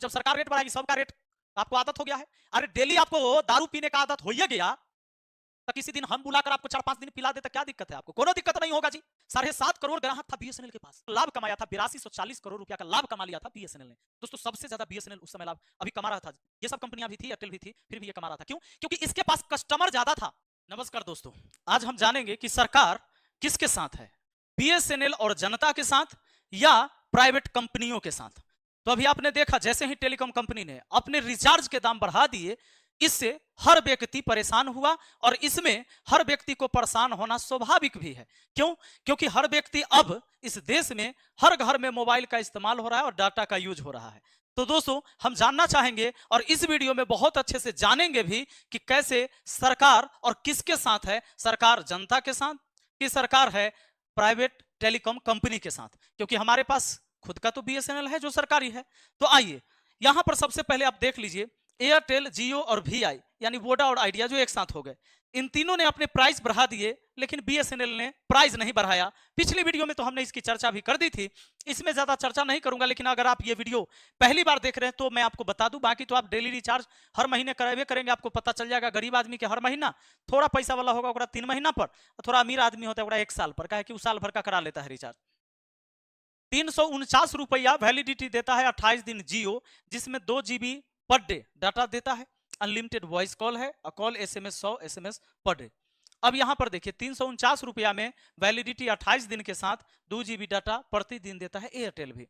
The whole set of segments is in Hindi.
जब सरकार रेट बढ़ाएगी सबका रेट आपको आदत हो गया है। अरे डेली आपको दारू पीने का आदत हो ही गया तो किसी दिन हम बुलाकर आपको 4-5 दिन पिला दे तो क्या दिक्कत है आपको? कोनो दिक्कत नहीं होगा जी। 7.5 करोड़ ग्राहक था बीएसएनएल के पास, लाभ कमाया था 8240 करोड़ रुपया का लाभ कमा लिया था बीएसएनएल ने। दोस्तों सबसे ज्यादा बीएसएनएल उस समय लाभ अभी कमा रहा था। ये सब कंपनियां भी थी, एयरटेल भी थी, फिर भी ये कमा रहा था। क्यों? क्योंकि इसके पास कस्टमर ज्यादा था। नमस्कार दोस्तों, आज हम जानेंगे कि सरकार किसके साथ है, बीएसएनएल और जनता के साथ या प्राइवेट कंपनियों के साथ। तो अभी आपने देखा जैसे ही टेलीकॉम कंपनी ने अपने रिचार्ज के दाम बढ़ा दिए, इससे हर व्यक्ति परेशान हुआ और इसमें हर व्यक्ति को परेशान होना स्वाभाविक भी है। क्यों? क्योंकि हर व्यक्ति अब इस देश में हर घर में मोबाइल का इस्तेमाल हो रहा है और डाटा का यूज हो रहा है। तो दोस्तों हम जानना चाहेंगे और इस वीडियो में बहुत अच्छे से जानेंगे भी कि कैसे सरकार और किसके साथ है, सरकार जनता के साथ कि सरकार है प्राइवेट टेलीकॉम कंपनी के साथ, क्योंकि हमारे पास खुद का तो बीएसएनएल है जो सरकारी है। तो आइए यहां पर सबसे पहले आप देख लीजिए, एयरटेल, जियो और वीआई यानी वोडा और आइडिया जो एक साथ हो गए, इन तीनों ने अपने प्राइस बढ़ा दिए, लेकिन बीएसएनएल ने प्राइस नहीं बढ़ाया। पिछली वीडियो में तो हमने इसकी चर्चा भी कर दी थी, इसमें ज्यादा चर्चा नहीं करूंगा। लेकिन अगर आप ये वीडियो पहली बार देख रहे हैं तो मैं आपको बता दूं, बाकी तो आप डेली रिचार्ज हर महीने करावे करेंगे, आपको पता चल जाएगा। गरीब आदमी के हर महीना, थोड़ा पैसा वाला होगा 3 महीना पर, थोड़ा अमीर आदमी होता है 1 साल पर, क्या है कि वो साल भर का करा लेता है रिचार्ज। 349 रुपया वैलिडिटी देता है 28 दिन जियो, जिसमें 2 GB पर डे डाटा देता है, अनलिमिटेड वॉइस कॉल है और call SMS 100 SMS per day. अब यहां पर देखिए 349 रुपया में वैलिडिटी 28 दिन के साथ 2 GB डाटा प्रतिदिन देता है एयरटेल भी।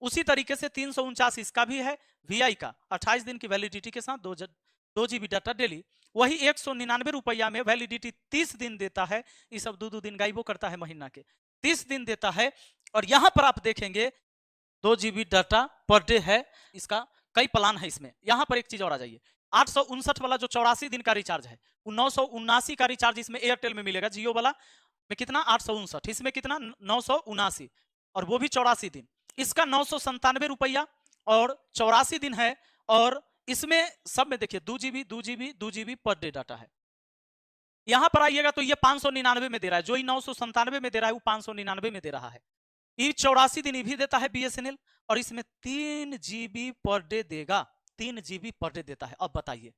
उसी तरीके से 349 इसका भी है, वीआई का 28 दिन की वैलिडिटी के साथ 2 GB डाटा डेली। वही 199 रुपया में वैलिडिटी 30 दिन देता है, ये सब 2 दिन गायबो करता है, महीना के 30 दिन देता है। और यहां पर आप देखेंगे 2 GB डाटा पर डे है, इसका कई प्लान है इसमें। यहां पर एक चीज और आ जाइए, 859 वाला जो 84 दिन का रिचार्ज है, 979 का रिचार्ज इसमें एयरटेल में मिलेगा। जियो वाला में कितना 859, इसमें कितना 979 और वो भी 84 दिन। इसका 997 रुपया और 84 दिन है। और इसमें सब में देखिए 2 GB पर डे डाटा है। यहां पर आइएगा तो ये 599 में दे रहा है, जो 997 में दे रहा है वो 599 में दे रहा है। ये 84 दिन भी देता है बीएसएनएल और इसमें 3 GB पर डे देगा, 3 GB पर डे देता है। अब बताइए,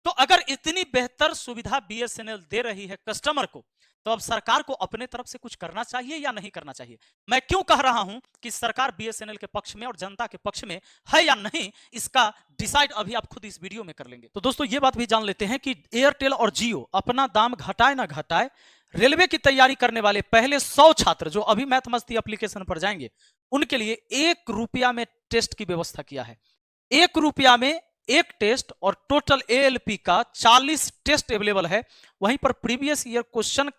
तो अगर इतनी बेहतर सुविधा बीएसएनएल दे रही है कस्टमर को, तो अब सरकार को अपने तरफ से कुछ करना चाहिए या नहीं करना चाहिए? मैं क्यों कह रहा हूं कि सरकार बीएसएनएल के पक्ष में और जनता के पक्ष में है या नहीं, इसका डिसाइड अभी आप खुद इस वीडियो में कर लेंगे। तो दोस्तों ये बात भी जान लेते हैं कि एयरटेल और जियो अपना दाम घटाए ना घटाए, रेलवे की तैयारी करने वाले पहले 100 छात्र जो अभी मैथ मस्ती एप्लीकेशन पर जाएंगे, उनके लिए 1 रुपया में टेस्ट की व्यवस्था किया है। 1 रुपया में 1 टेस्ट और टोटल एएलपी का 40 टेस्ट अवेलेबल है। वहीं पर प्रीवियस ईयर क्वेश्चन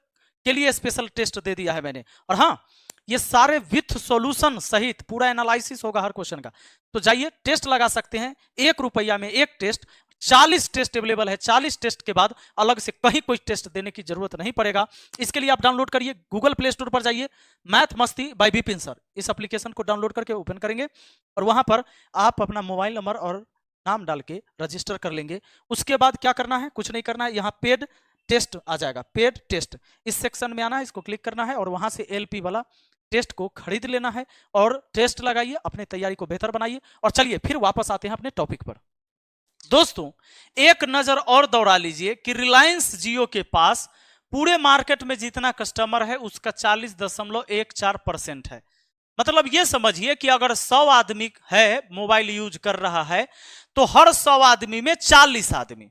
के लिए स्पेशल टेस्ट दे दिया है मैंने। और हाँ, ये सारे विथ सॉल्यूशन सहित पूरा एनालिसिस होगा हर क्वेश्चन का। तो जाइए टेस्ट लगा सकते हैं। 1 रुपया में 1 टेस्ट, 40 टेस्ट अवेलेबल है। 40 टेस्ट के बाद अलग से कहीं कोई टेस्ट देने की जरूरत नहीं पड़ेगा। इसके लिए आप डाउनलोड करिए, गूगल प्ले स्टोर पर जाइए, मैथ मस्ती बाय विपिन सर, इस एप्लीकेशन को डाउनलोड करके ओपन करेंगे और वहां पर आप अपना मोबाइल नंबर और नाम डाल के रजिस्टर कर लेंगे। उसके बाद क्या करना है? कुछ नहीं करना है, यहाँ पेड टेस्ट आ जाएगा, पेड टेस्ट, इस सेक्शन में आना है, इसको क्लिक करना है और वहां से एलपी वाला टेस्ट को खरीद लेना है और टेस्ट लगाइए, अपने तैयारी को बेहतर बनाइए। और चलिए फिर वापस आते हैं अपने टॉपिक पर। दोस्तों एक नजर और दौड़ा लीजिए कि रिलायंस जियो के पास पूरे मार्केट में जितना कस्टमर है उसका 40.14% है। मतलब ये समझिए कि अगर 100 आदमी है मोबाइल यूज कर रहा है तो हर 100 आदमी में 40 आदमी।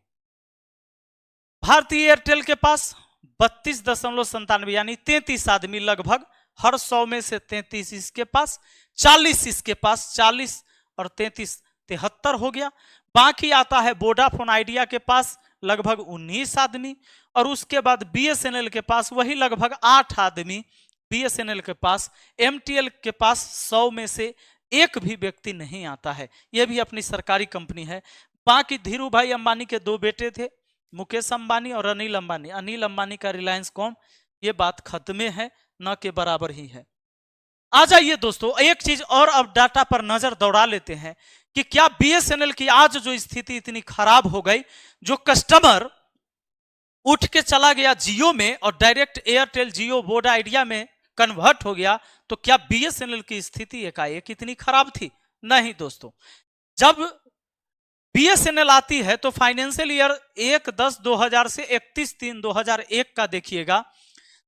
भारतीय एयरटेल के पास 32.97 यानी 33 आदमी लगभग, हर 100 में से 33 इसके पास, 40 इसके पास, 40 और 33 73 हो गया। बाकी आता है वोडाफोन आइडिया के पास लगभग 19 आदमी और उसके बाद बीएसएनएल के पास वही लगभग 8 आदमी। बीएसएनएल के पास, एमटीएल के पास 100 में से 1 भी व्यक्ति नहीं आता है, यह भी अपनी सरकारी कंपनी है। बाकी धीरू भाई अंबानी के 2 बेटे थे, मुकेश अंबानी और अनिल अंबानी। अनिल अंबानी का रिलायंस कॉम, ये बात खत्मे है, न के बराबर ही है। आ जाइए दोस्तों एक चीज और अब डाटा पर नजर दौड़ा लेते हैं कि क्या बीएसएनएल की आज जो स्थिति इतनी खराब हो गई, जो कस्टमर उठ के चला गया जियो में और डायरेक्ट एयरटेल, जियो, वोडा, आइडिया में कन्वर्ट हो गया, तो क्या बीएसएनएल की स्थिति एकाएक इतनी खराब थी? नहीं दोस्तों, जब बीएसएनएल आती है तो फाइनेंशियल ईयर 1/10/2000 से 31/3/2001 का देखिएगा,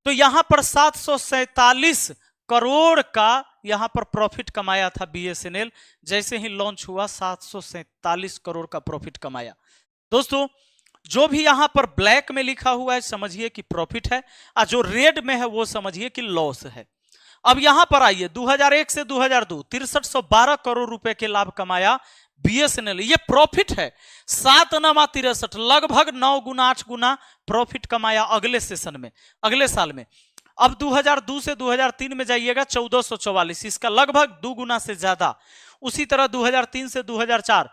तो यहां पर 747 करोड़ का यहां पर प्रॉफिट कमाया था बीएसएनएल। जैसे ही लॉन्च हुआ 747 करोड़ का प्रॉफिट कमाया। दोस्तों जो भी यहां पर ब्लैक में लिखा हुआ है समझिए कि प्रॉफिट है, और जो रेड में है वो समझिए कि लॉस है। अब यहां पर आइए 2001 से 2002 6312 करोड़ रुपए के लाभ कमाया बीएसएनएल, ये प्रॉफिट है। 7×63 लगभग 9 गुना 8 गुना प्रॉफिट कमाया अगले सेशन में, अगले साल में। अब 2002 से 2003 में जाइएगा 1444, इसका लगभग 2 गुना से ज्यादा। उसी तरह 2003 से 2004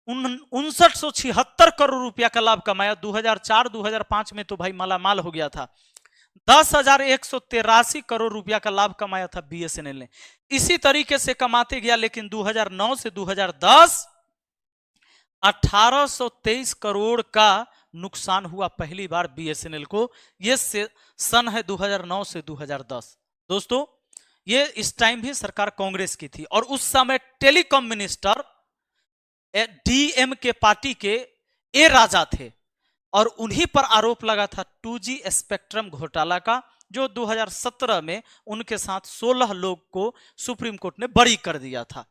5976 करोड़ रुपया का लाभ कमाया। 2004-2005 में तो भाई मालामाल हो गया था। 10,183 करोड़ रुपया का लाभ कमाया था बीएसएनएल ने। इसी तरीके से कमाते गया, लेकिन 2009 से 2010 1823 करोड़ का नुकसान हुआ पहली बार बीएसएनएल को। ये सन है 2009 से 2010। दोस्तों ये इस टाइम भी सरकार कांग्रेस की थी और उस समय टेलीकॉम मिनिस्टर डीएमके पार्टी के ए राजा थे और उन्हीं पर आरोप लगा था 2G स्पेक्ट्रम घोटाला का, जो 2017 में उनके साथ 16 लोग को सुप्रीम कोर्ट ने बरी कर दिया था।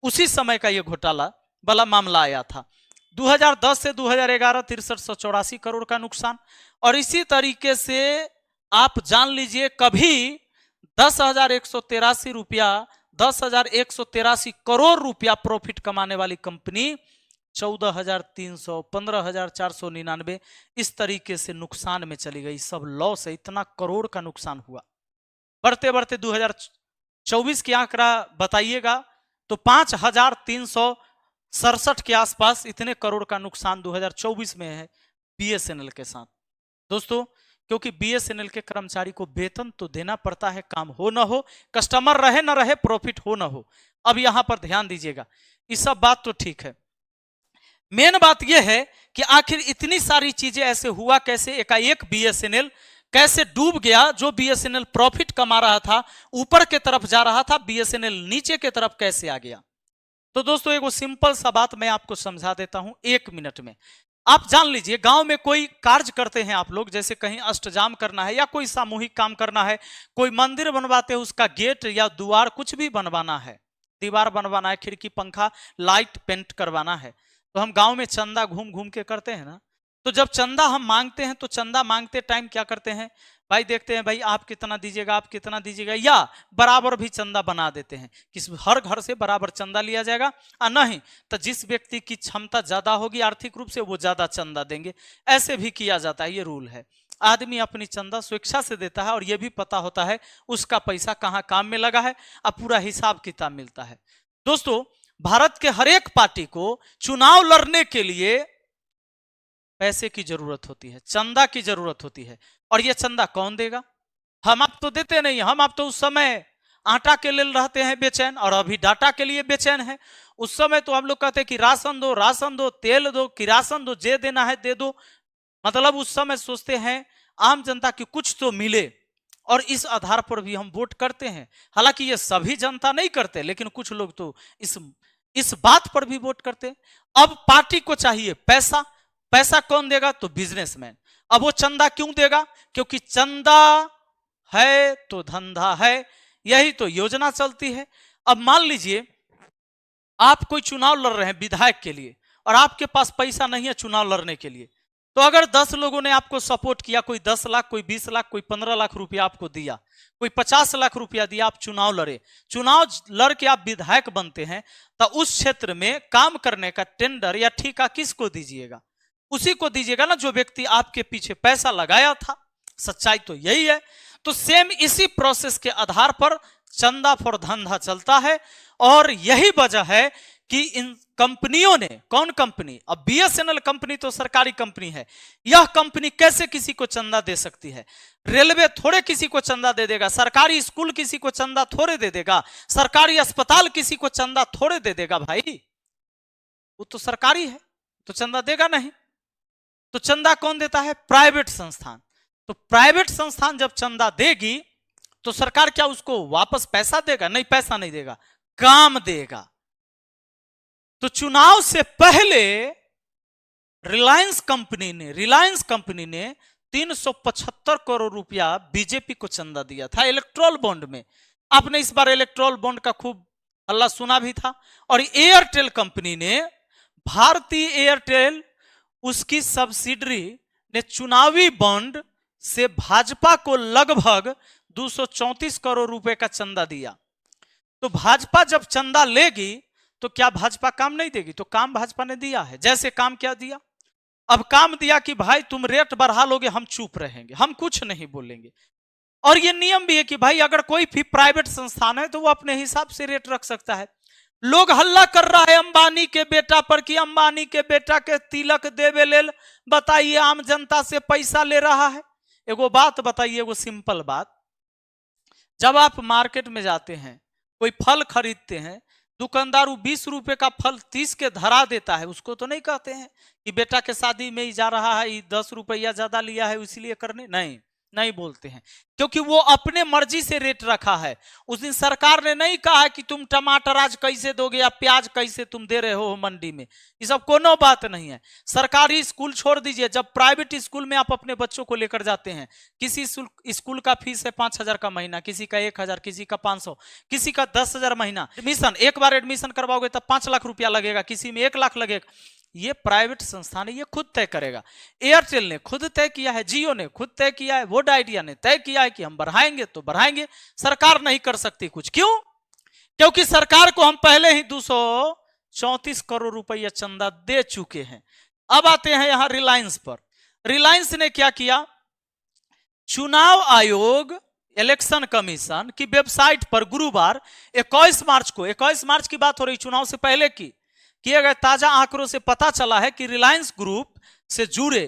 उसी समय का यह घोटाला वाला मामला आया था। 2010 से 2011 6384 करोड़ का नुकसान। और इसी तरीके से आप जान लीजिए कभी 10,183 रुपया 10,183 करोड़ रुपया प्रॉफिट कमाने वाली कंपनी 14,300 15,499 इस तरीके से नुकसान में चली गई। सब लॉस है, इतना करोड़ का नुकसान हुआ। बढ़ते बढ़ते 2024 की आंकड़ा बताइएगा तो 5,367 के आसपास इतने करोड़ का नुकसान 2024 में है बीएसएनएल के साथ। दोस्तों क्योंकि बीएसएनएल के कर्मचारी को वेतन तो देना पड़ता है, काम हो ना हो, कस्टमर रहे ना रहे, प्रॉफिट हो ना हो। अब यहां पर ध्यान दीजिएगा, ये सब बात तो ठीक है। मेन बात यह है कि आखिर इतनी सारी चीजें ऐसे हुआ कैसे, एकाएक बीएसएनएल कैसे डूब गया। जो बीएसएनएल प्रॉफिट कमा रहा था, ऊपर के तरफ जा रहा था, बीएसएनएल नीचे के तरफ कैसे आ गया। तो दोस्तों एगो सिंपल सा बात मैं आपको समझा देता हूं 1 मिनट में। आप जान लीजिए गांव में कोई कार्य करते हैं आप लोग, जैसे कहीं अष्टजाम करना है या कोई सामूहिक काम करना है, कोई मंदिर बनवाते हैं, उसका गेट या द्वार कुछ भी बनवाना है, दीवार बनवाना है, खिड़की पंखा लाइट पेंट करवाना है, तो हम गांव में चंदा घूम घूम के करते हैं ना। तो जब चंदा हम मांगते हैं तो चंदा मांगते टाइम क्या करते हैं भाई, देखते हैं भाई आप कितना दीजिएगा, आप कितना दीजिएगा, या बराबर भी चंदा बना देते हैं कि हर घर से बराबर चंदा लिया जाएगा, और नहीं तो जिस व्यक्ति की क्षमता ज्यादा होगी आर्थिक रूप से वो ज्यादा चंदा देंगे। ऐसे भी किया जाता है, ये रूल है। आदमी अपनी चंदा स्वेच्छा से देता है और ये भी पता होता है उसका पैसा कहाँ काम में लगा है, अब पूरा हिसाब किताब मिलता है। दोस्तों भारत के हर एक पार्टी को चुनाव लड़ने के लिए पैसे की जरूरत होती है, चंदा की जरूरत होती है। और ये चंदा कौन देगा? हम आप तो देते नहीं, हम आप तो उस समय आटा के लिए रहते हैं बेचैन, और अभी डाटा के लिए बेचैन है। उस समय तो हम लोग कहते हैं कि राशन दो, राशन दो, तेल दो, किरासन दो, जे देना है दे दो। मतलब उस समय सोचते हैं आम जनता की कुछ तो मिले, और इस आधार पर भी हम वोट करते हैं। हालांकि ये सभी जनता नहीं करते, लेकिन कुछ लोग तो इस बात पर भी वोट करते हैं। अब पार्टी को चाहिए पैसा, पैसा कौन देगा? तो बिजनेसमैन। अब वो चंदा क्यों देगा? क्योंकि चंदा है तो धंधा है, यही तो योजना चलती है। अब मान लीजिए आप कोई चुनाव लड़ रहे हैं विधायक के लिए, और आपके पास पैसा नहीं है चुनाव लड़ने के लिए, तो अगर 10 लोगों ने आपको सपोर्ट किया, कोई 10 लाख, कोई 20 लाख, कोई 15 लाख रुपया आपको दिया, कोई 50 लाख रुपया दिया, आप चुनाव लड़े, चुनाव लड़ के आप विधायक बनते हैं, तो उस क्षेत्र में काम करने का टेंडर या ठेका किसको दीजिएगा? उसी को दीजिएगा ना जो व्यक्ति आपके पीछे पैसा लगाया था। सच्चाई तो यही है। तो सेम इसी प्रोसेस के आधार पर चंदा फॉर धंधा चलता है, और यही वजह है कि इन कंपनियों ने, कौन कंपनी? अब बीएसएनएल कंपनी तो सरकारी कंपनी है, यह कंपनी कैसे किसी को चंदा दे सकती है? रेलवे थोड़े किसी को चंदा दे देगा, सरकारी स्कूल किसी को चंदा थोड़े दे देगा, सरकारी अस्पताल किसी को चंदा थोड़े दे देगा भाई, वो तो सरकारी है, तो चंदा देगा नहीं। तो चंदा कौन देता है? प्राइवेट संस्थान। तो प्राइवेट संस्थान जब चंदा देगी तो सरकार क्या उसको वापस पैसा देगा? नहीं, पैसा नहीं देगा, काम देगा। तो चुनाव से पहले रिलायंस कंपनी ने 375 करोड़ रुपया बीजेपी को चंदा दिया था इलेक्ट्रोल बॉन्ड में। आपने इस बार इलेक्ट्रोल बॉन्ड का खूब हल्ला सुना भी था। और एयरटेल कंपनी ने, भारतीय एयरटेल, उसकी सब्सिडरी ने चुनावी बॉन्ड से भाजपा को लगभग 234 करोड़ रुपए का चंदा दिया। तो भाजपा जब चंदा लेगी तो क्या भाजपा काम नहीं देगी? तो काम भाजपा ने दिया है। जैसे काम क्या दिया? अब काम दिया कि भाई तुम रेट बढ़ा लोगे, हम चुप रहेंगे, हम कुछ नहीं बोलेंगे। और ये नियम भी है कि भाई अगर कोई भी प्राइवेट संस्थान है तो वो अपने हिसाब से रेट रख सकता है। लोग हल्ला कर रहा है अंबानी के बेटा पर कि अंबानी के बेटा के तिलक देवे लेल, बताइए आम जनता से पैसा ले रहा है। एगो बात बताइए, एगो सिंपल बात, जब आप मार्केट में जाते हैं, कोई फल खरीदते हैं, दुकानदार 20 रुपए का फल 30 के धरा देता है, उसको तो नहीं कहते हैं कि बेटा के शादी में ही जा रहा है, 10 रुपया ज्यादा लिया है इसलिए करने, नहीं बोलते हैं, क्योंकि वो अपने मर्जी से रेट रखा है। उस दिन सरकार ने नहीं कहा है कि तुम टमाटर आज कैसे दोगे या प्याज कैसे तुम दे रहे हो मंडी में, ये सब कोनो बात नहीं है। सरकारी स्कूल छोड़ दीजिए, जब प्राइवेट स्कूल में आप अपने बच्चों को लेकर जाते हैं, किसी स्कूल का फीस है 5,000 का महीना, किसी का 1,000, किसी का 500, किसी का 10,000 महीना। एडमिशन, एक बार एडमिशन करवाओगे तब 5 लाख रुपया लगेगा, किसी में 1 लाख लगेगा। ये प्राइवेट संस्थान है, ये खुद तय करेगा। एयरटेल ने खुद तय किया है, जियो ने खुद तय किया है, वोड आइडिया ने तय किया है कि हम बढ़ाएंगे तो बढ़ाएंगे। सरकार नहीं कर सकती कुछ। क्यों? क्योंकि सरकार को हम पहले ही 234 करोड़ रुपया चंदा दे चुके हैं। अब आते हैं यहां रिलायंस पर। रिलायंस ने क्या किया? चुनाव आयोग, इलेक्शन कमीशन की वेबसाइट पर गुरुवार 21 मार्च की बात हो रही, चुनाव से पहले की किए गए ताजा आंकड़ों से पता चला है कि रिलायंस ग्रुप से जुड़े